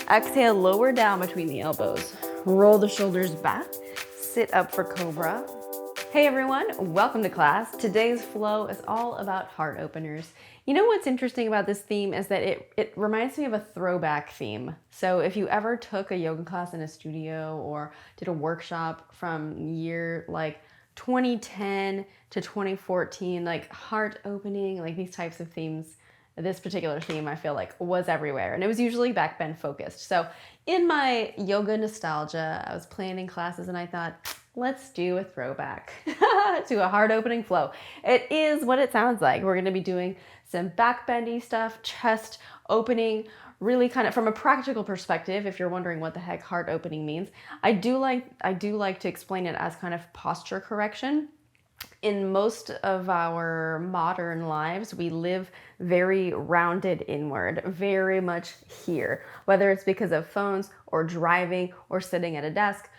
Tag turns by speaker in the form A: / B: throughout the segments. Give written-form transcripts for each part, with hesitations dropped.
A: Exhale, lower down between the elbows. Roll the shoulders back. Sit up for cobra. Hey everyone, welcome to class. Today's flow is all about heart openers. You know what's interesting about this theme is that it reminds me of a throwback theme. So if you ever took a yoga class in a studio or did a workshop from year like 2010 to 2014, like heart opening, like these types of themes, this particular theme I feel like was everywhere, and it was usually backbend focused. So in my yoga nostalgia, I was planning classes and I thought, let's do a throwback to a heart opening flow. It is what it sounds like. We're going to be doing some backbendy stuff, chest opening, really kind of from a practical perspective. If you're wondering what the heck heart opening means, I do like to explain it as kind of posture correction. In most of our modern lives, we live very rounded inward, very much here, whether it's because of phones or driving or sitting at a desk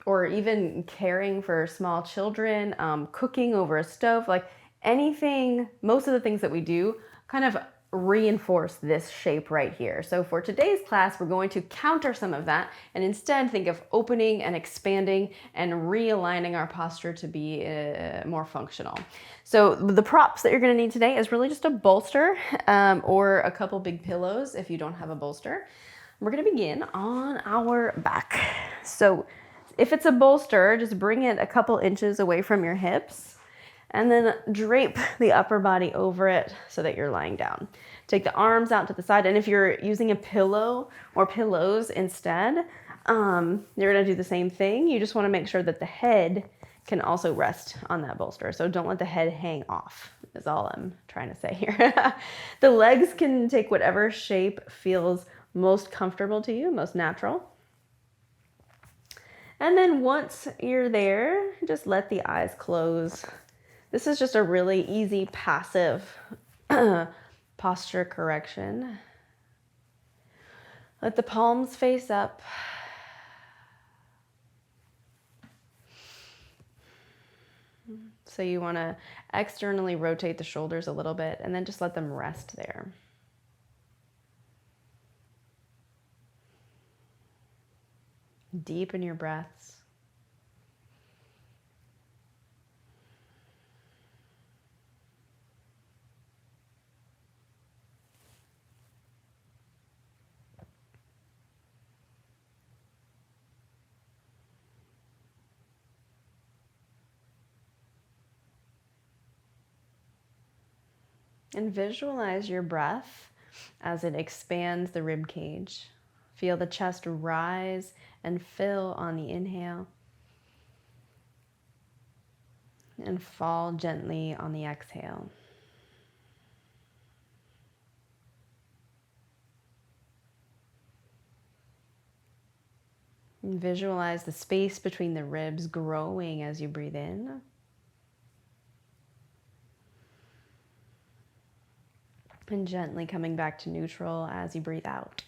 A: or even caring for small children, cooking over a stove, like anything, most of the things that we do kind of reinforce this shape right here. So for today's class, we're going to counter some of that and instead think of opening and expanding and realigning our posture to be more functional. So the props that you're going to need today is really just a bolster or a couple big pillows if you don't have a bolster. We're going to begin on our back. So if it's a bolster, just bring it a couple inches away from your hips and then drape the upper body over it so that you're lying down. Take the arms out to the side, and if you're using a pillow or pillows instead, you're gonna do the same thing. You just wanna make sure that the head can also rest on that bolster. So don't let the head hang off, is all I'm trying to say here. The legs can take whatever shape feels most comfortable to you, most natural. And then once you're there, just let the eyes close. This is just a really easy passive posture correction. Let the palms face up. So you want to externally rotate the shoulders a little bit and then just let them rest there. Deepen your breaths. And visualize your breath as it expands the rib cage. Feel the chest rise and fill on the inhale and fall gently on the exhale. And visualize the space between the ribs growing as you breathe in. And gently coming back to neutral as you breathe out.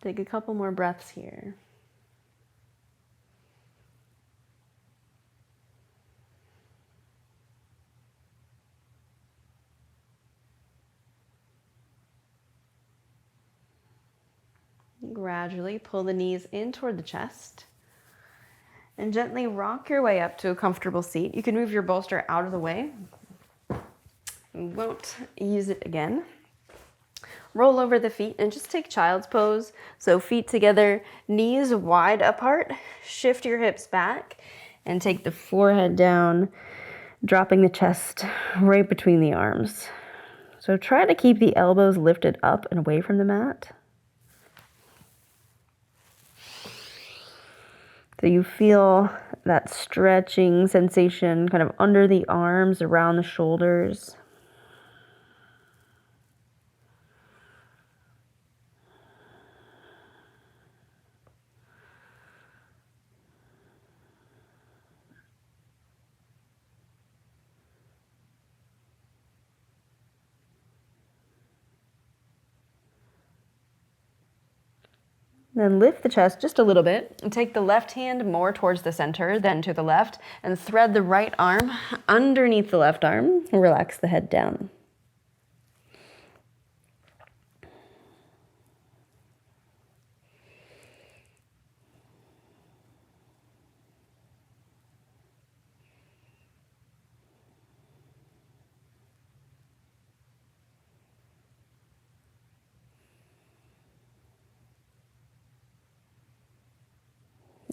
A: Take a couple more breaths here. Gradually pull the knees in toward the chest and gently rock your way up to a comfortable seat. You can move your bolster out of the way. We won't use it again. Roll over the feet and just take child's pose. So feet together, knees wide apart. Shift your hips back and take the forehead down, dropping the chest right between the arms. So try to keep the elbows lifted up and away from the mat. So you feel that stretching sensation kind of under the arms, around the shoulders. Then lift the chest just a little bit and take the left hand more towards the center, then to the left, and thread the right arm underneath the left arm and relax the head down.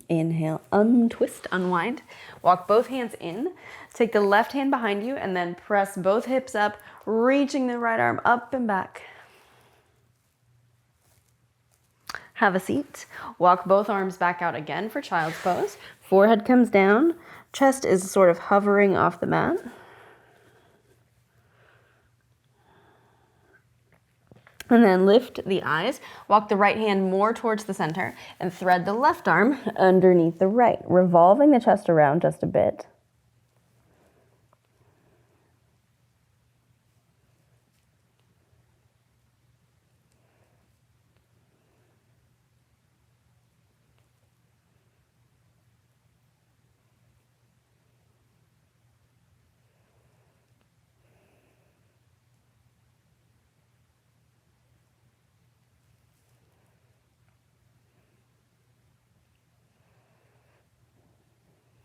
A: Inhale, untwist, unwind. Walk both hands in. Take the left hand behind you and then press both hips up, reaching the right arm up and back. Have a seat. Walk both arms back out again for child's pose. Forehead comes down. Chest is sort of hovering off the mat. And then lift the eyes, walk the right hand more towards the center, and thread the left arm underneath the right, revolving the chest around just a bit.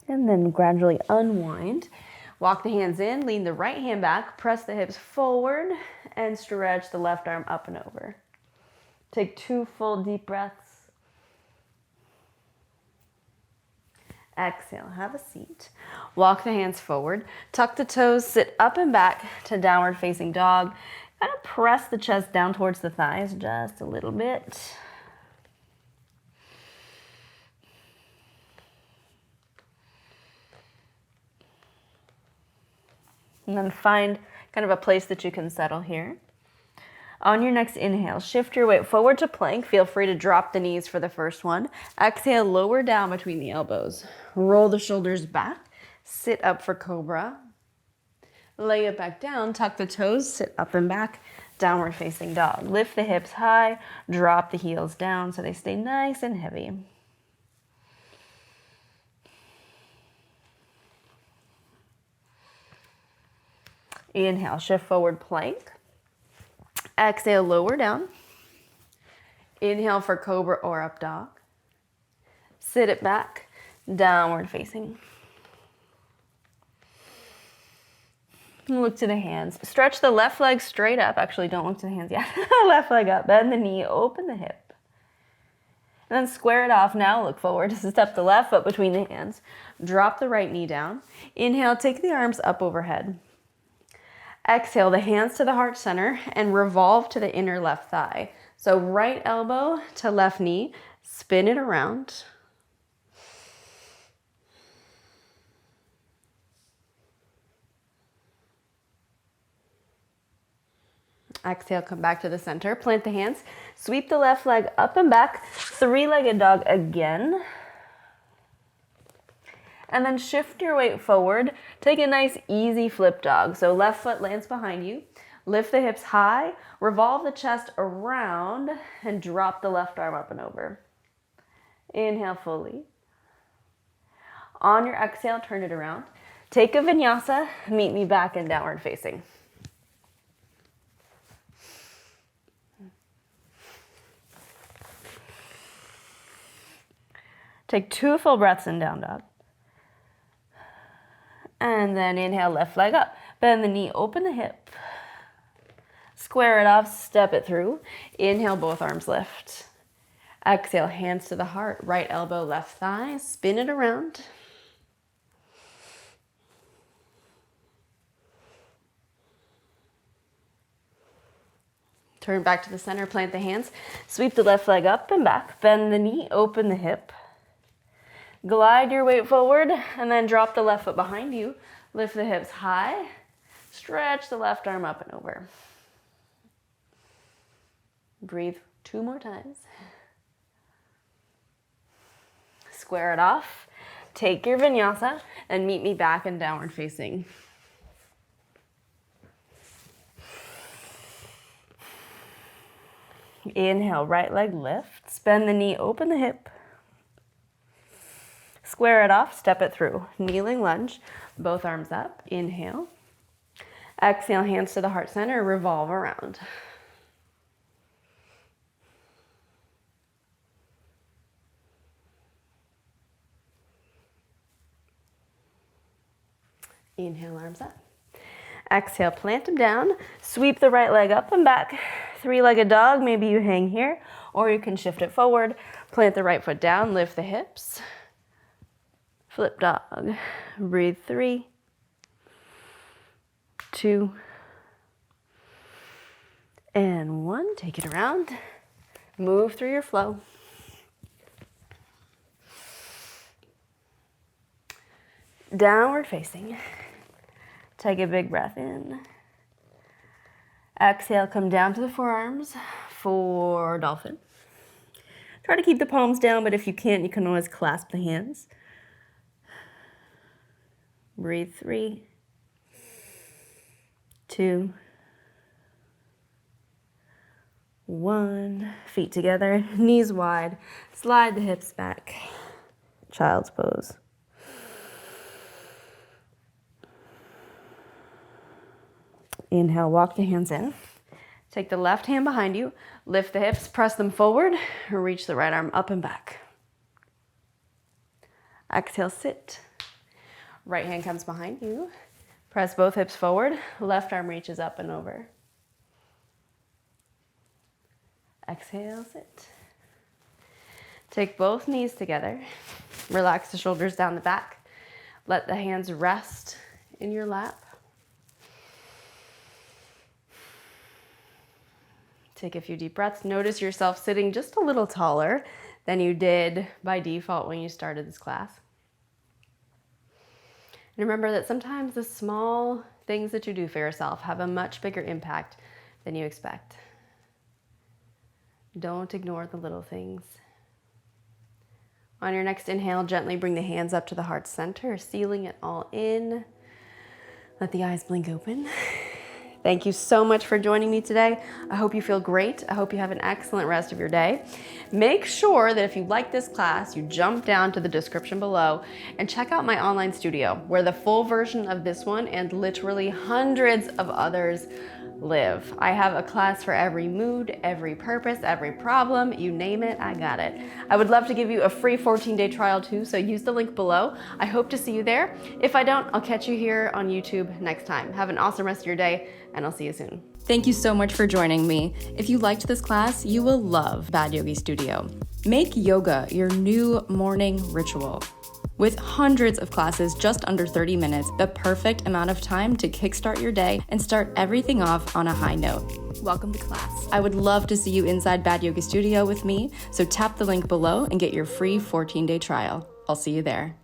A: And then gradually unwind. Walk the hands in, lean the right hand back, press the hips forward, and stretch the left arm up and over. Take 2 full deep breaths. Exhale, have a seat. Walk the hands forward, tuck the toes, sit up and back to downward facing dog. Kind of press the chest down towards the thighs just a little bit. And then find kind of a place that you can settle here. On your next inhale, shift your weight forward to plank. Feel free to drop the knees for the first one. Exhale, lower down between the elbows. Roll the shoulders back. Sit up for cobra. Lay it back down, tuck the toes, sit up and back, downward facing dog. Lift the hips high, drop the heels down so they stay nice and heavy. Inhale, shift forward plank. Exhale, lower down. Inhale for cobra or up dog. Sit it back, downward facing. Look to the hands. Stretch the left leg straight up. Actually, don't look to the hands yet. Left leg up, bend the knee, open the hip. And then square it off. Now look forward. Step the left foot between the hands. Drop the right knee down. Inhale, take the arms up overhead. Exhale, the hands to the heart center and revolve to the inner left thigh. So right elbow to left knee, spin it around. Exhale, come back to the center, plant the hands, sweep the left leg up and back, 3-legged dog again. And then shift your weight forward. Take a nice easy flip dog. So left foot lands behind you. Lift the hips high, revolve the chest around, and drop the left arm up and over. Inhale fully. On your exhale, turn it around. Take a vinyasa, meet me back in downward facing. Take 2 full breaths in down dog. And then inhale, left leg up. Bend the knee, open the hip. Square it off, step it through. Inhale, both arms lift. Exhale, hands to the heart. Right elbow, left thigh. Spin it around. Turn back to the center, plant the hands. Sweep the left leg up and back. Bend the knee, open the hip. Glide your weight forward and then drop the left foot behind you. Lift the hips high. Stretch the left arm up and over. Breathe 2 more times. Square it off. Take your vinyasa and meet me back in downward facing. Inhale, right leg lifts. Bend the knee, open the hip. Square it off, step it through. Kneeling lunge, both arms up. Inhale. Exhale, hands to the heart center, revolve around. Inhale, arms up. Exhale, plant them down. Sweep the right leg up and back. Three-legged dog, maybe you hang here, or you can shift it forward. Plant the right foot down, lift the hips. Flip dog. Breathe 3, 2, and 1. Take it around. Move through your flow. Downward facing. Take a big breath in. Exhale, come down to the forearms for Dolphin. Try to keep the palms down, but if you can't, you can always clasp the hands. Breathe 3, 2, 1. Feet together, knees wide. Slide the hips back. Child's pose. Inhale, walk the hands in. Take the left hand behind you, lift the hips, press them forward, reach the right arm up and back. Exhale, sit. Right hand comes behind you. Press both hips forward, left arm reaches up and over. Exhale, sit. Take both knees together. Relax the shoulders down the back. Let the hands rest in your lap. Take a few deep breaths. Notice yourself sitting just a little taller than you did by default when you started this class. And remember that sometimes the small things that you do for yourself have a much bigger impact than you expect. Don't ignore the little things. On your next inhale, gently bring the hands up to the heart center, sealing it all in. Let the eyes blink open. Thank you so much for joining me today. I hope you feel great. I hope you have an excellent rest of your day. Make sure that if you like this class, you jump down to the description below and check out my online studio where the full version of this one and literally hundreds of others live. I have a class for every mood, every purpose, every problem, you name it, I got it. I would love to give you a free 14-day trial too, so use the link below. I hope to see you there. If I don't, I'll catch you here on YouTube next time. Have an awesome rest of your day, and I'll see you soon. Thank you so much for joining me. If you liked this class, you will love Bad Yogi Studio. Make yoga your new morning ritual. With hundreds of classes just under 30 minutes, the perfect amount of time to kickstart your day and start everything off on a high note. Welcome to class. I would love to see you inside Bad Yogi Studio with me, so tap the link below and get your free 14-day trial. I'll see you there.